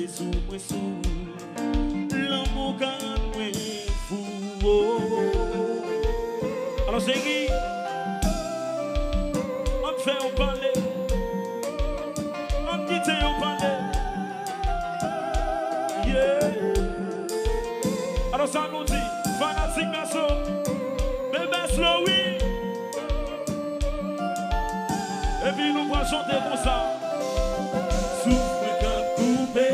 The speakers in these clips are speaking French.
c'est sous moi sous. L'amour quand moi fou. Alors c'est qui? On fait on parler. On quitte on parler. Yeah. Alors ça nous dit, fanatique garçon. Bébé slow oui. Et puis nous allons chanter comme ça. Souffle quand coupé.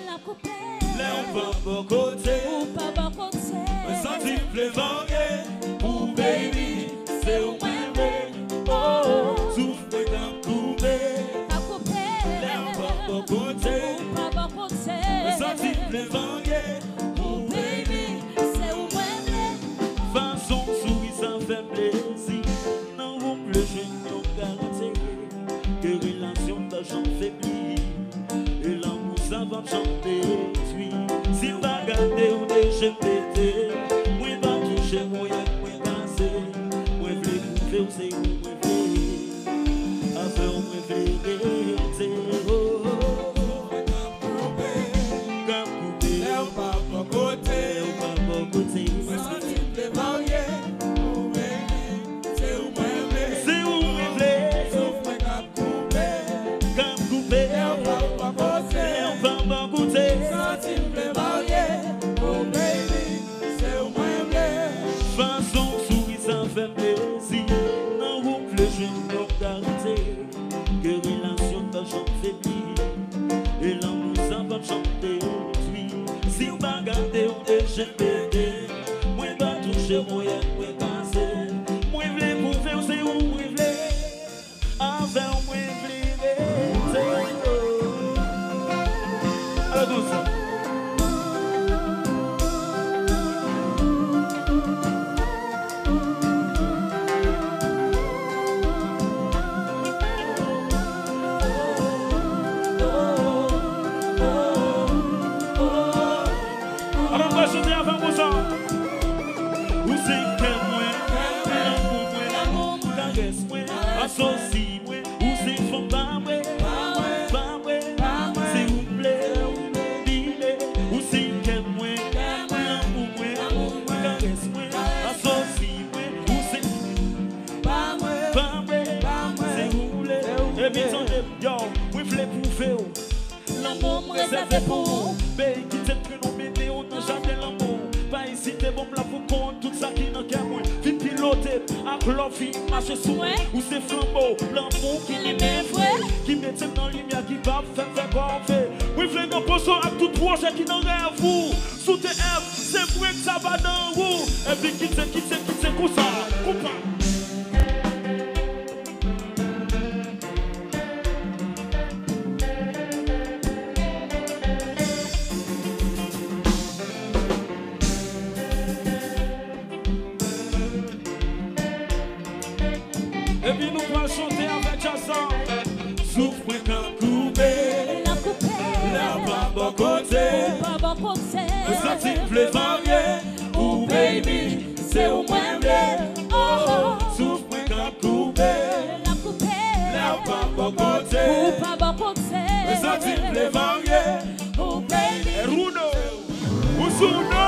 La coupée. L'air pas bon côté. Ou pas bon côté. Un sentiment varié. Pour baby, c'est au moins vrai. Oh, souffle quand coupé. La coupée. L'air pas bon côté. Ou pas bon côté. Un sentiment varié. Pour baby, c'est au moins vrai. Façon souris ça fait plaisir. Non, vous plus jeune, nous garantir que relation d'argent faiblit. Et l'amour ça va chanter. Si pas garder ou déjà pété, moi va toucher, moi y'a moi casser. Moi v'lais bouffer ou c'est où moi v'lais. Affaire moi v'lais c'est oh. Comme coupé, l'air pas bon côté, pas bon côté. Moi sentir varié, oh baby, c'est où moi v'lais. C'est où moi v'lais. Sauf moi comme coupé, l'air pas bon côté, l'air pas bon côté. Sentir varié, oh baby, c'est où moi v'lais. Façon souris ça fait plaisir. Non vous plus jeune nous garantir que relation d'argent faiblit. Et l'amour ça va chanter. Si on va garder ou déjà pété, moi va toucher, moi y'a moi casser. Moi v'lais bouffer ou c'est où moi v'lais. Avec moi v'lais c'est oh. Alors tout ça. Alors on va chanter avant pour ça. Où c'est que moi, l'amour moi, caresse moi, associe moi. Où c'est fond pas moi, c'est où plaît, dis-le. Où c'est que moi, l'amour moi, caresse moi, associe moi. Où c'est pas moi, c'est où plaît. Et puis attendez, yo, oui v'lais prouver. L'amour me réservé pour vous. Pays qui t'aime que nous mettez, on n'a jamais l'amour. Pas ici, t'es bon là pour compte tout ça qui n'a qu'à moi. Vite piloter, à l'envie, marcher sous moi. Ou c'est flambeau, l'amour qui les met vrai. Qui mettait dans la lumière, qui va faire quoi on fait. Oui, v'lez nos poissons à tout projet qui n'en rêve vous. Sous tes F, c'est vrai que ça va dans vous. Et puis qui c'est, coup ça, coupa. Et puis nous allons chanter avec Jasson. Souffre quand coupé, La coupée. l'air pas bon côté. Ou pas bon côté. Le sentiment varié, oh baby, c'est au moins vrai. Oh, souffre quand coupé, La coupée. l'air pas bon côté. Ou pas bon côté. Le sentiment varié, Oh baby. et Runo, Usuno.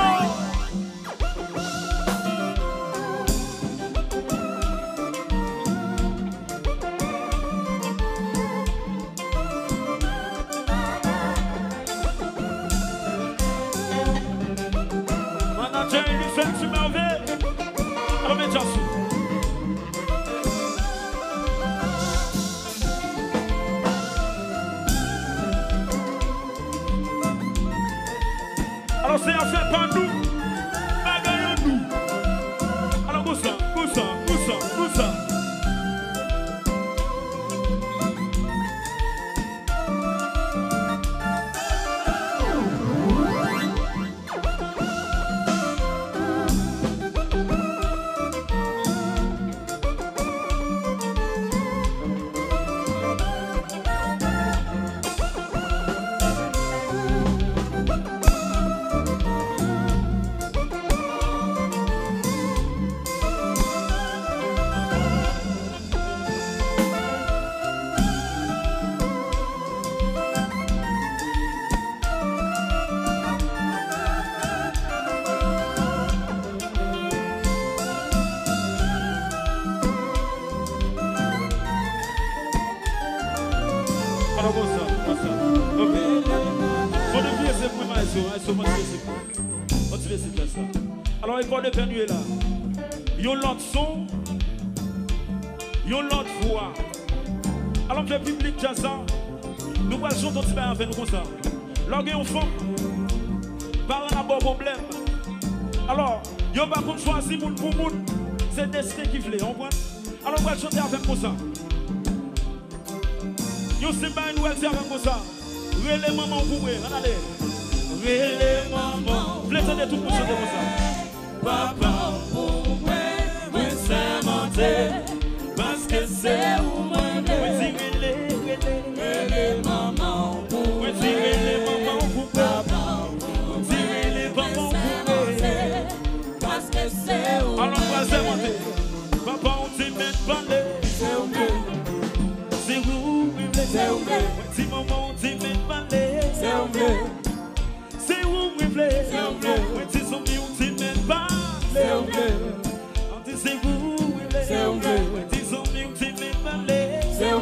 Manager, il fait tu merveille. Alors, mais Jassou. Alors, c'est affaire par nous. Bagaille nous. Alors, Moussa. Alors comme ça. Ok. Faut devenir ce point ça. Alors il faut devenir là. Yon l'autre son, yon l'autre voix. Alors le public jazz, nous allons chanter un petit peu avec nous comme ça. Lorsqu'il y a un fond, parents n'a pas de problème. Alors, yon pas comme choisir moun pour moun, c'est destin qui voulait, on voit. Alors on va chanter avec nous ça. Yon c'est pas une nouvelle avec nous ça. Relais maman pour vous, regardez. Relais maman. Vous l'entendez tout pour chanter comme ça. Papa pour moi, moi c'est monté, parce que c'est où moi. Relais maman pour moi, relais maman pour papa, relais maman pour moi, parce que c'est où. Alors moi c'est monté, papa on dit mettre balai, c'est où. C'est où, c'est où. Si maman on dit mettre balai, c'est où. C'est où, c'est où. Si son mi on dit mettre balai, c'est où. On dit c'est où, c'est où. Si son mi on dit mettre balai, c'est où.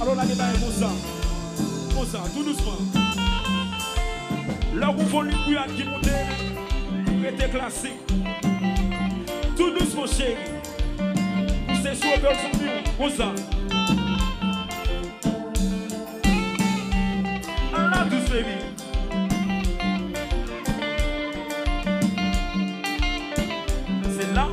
Alors là, il y a comme ça, tout doucement. Là où vous voulez qui monte, vous êtes classique. Tout doucement, chérie. C'est sur le comme ça. Allah tous baby. C'est là.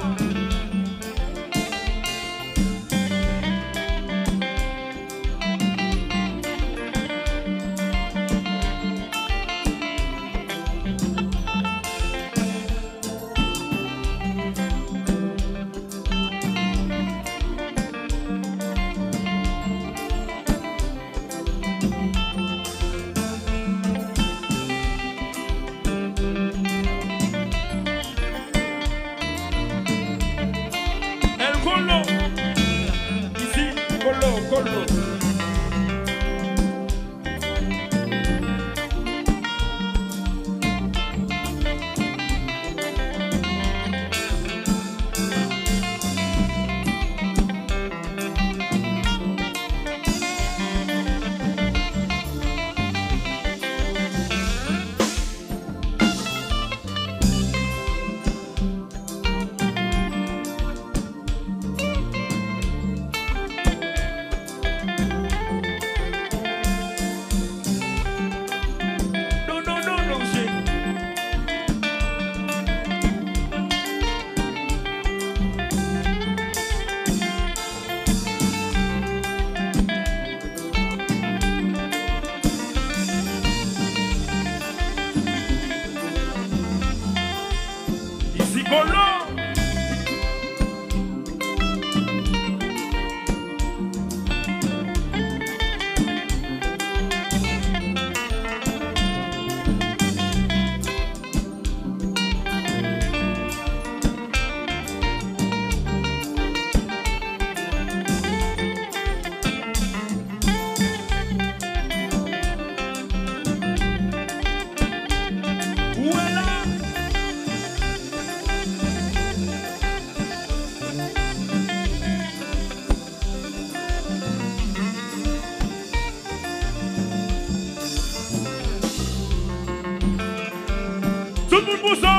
Tout le monde pour ça.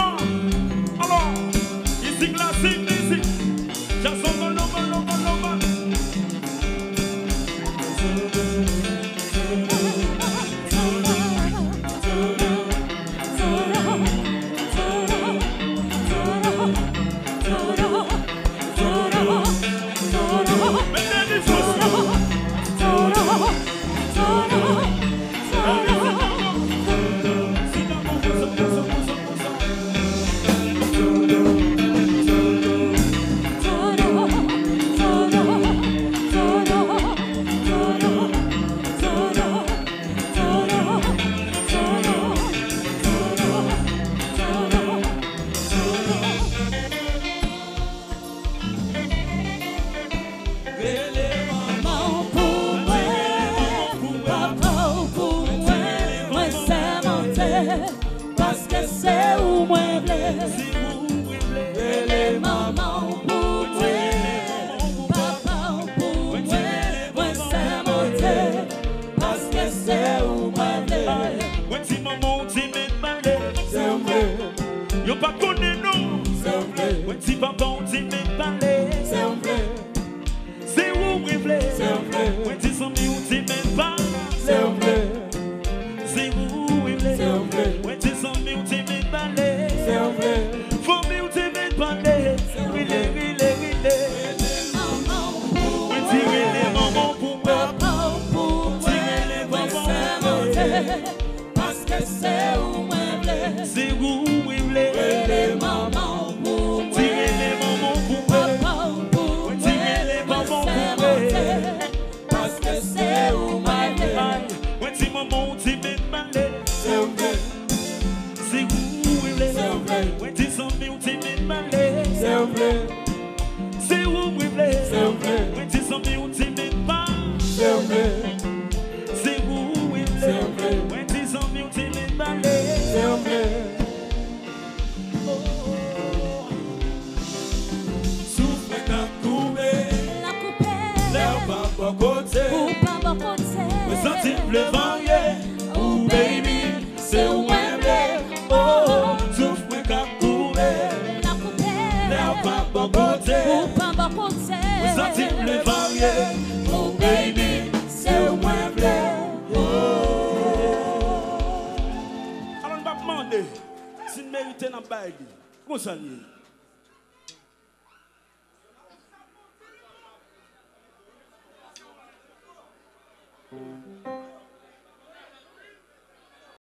Alors, ici Klasik Mizik. Chanson bolo. petit papa, on dit même parler. C'est un blé. C'est où rêver. C'est un blé. Moi, dis son mi, on dit même pas. C'est un blé. C'est où rêver. C'est un blé. Moi, dis son mi, on dit même parler. C'est un blé. Faut mi, on dit même parler. Rile. Moi, tirer les mamans pour moi. Tirer les mamans pour moi. Parce que c'est où moi blé. C'est où rêver. Les mamans pour moi. Tirer les mamans pour moi. Tirer les mamans pour moi. Parce que c'est où moi blé. Moi, dis maman, on dit même parler. C'est un blé. C'est où rêver. C'est un blé. Moi, dis son mi, on dit même parler. C'est un blé. C'est où rêver. C'est un blé. Moi, dis son mi, on dit même pas. C'est un blé. C'est où rêver. C'est un blé. Moi, dis son mi, on dit même parler. C'est un blé. Souffle qu'à couper, La coupée. l'air pas pour côté. Ou pas bon côté. Me sentir le varié. Oh baby, c'est où moi blé. Oh, souffle qu'à couper, La coupée. l'air pas pour côté. Ou pas bon côté. Me sentir le varié. Oh baby, c'est où moi blé. Alors, on va demander si nous méritons dans le bail. Comment ça y est?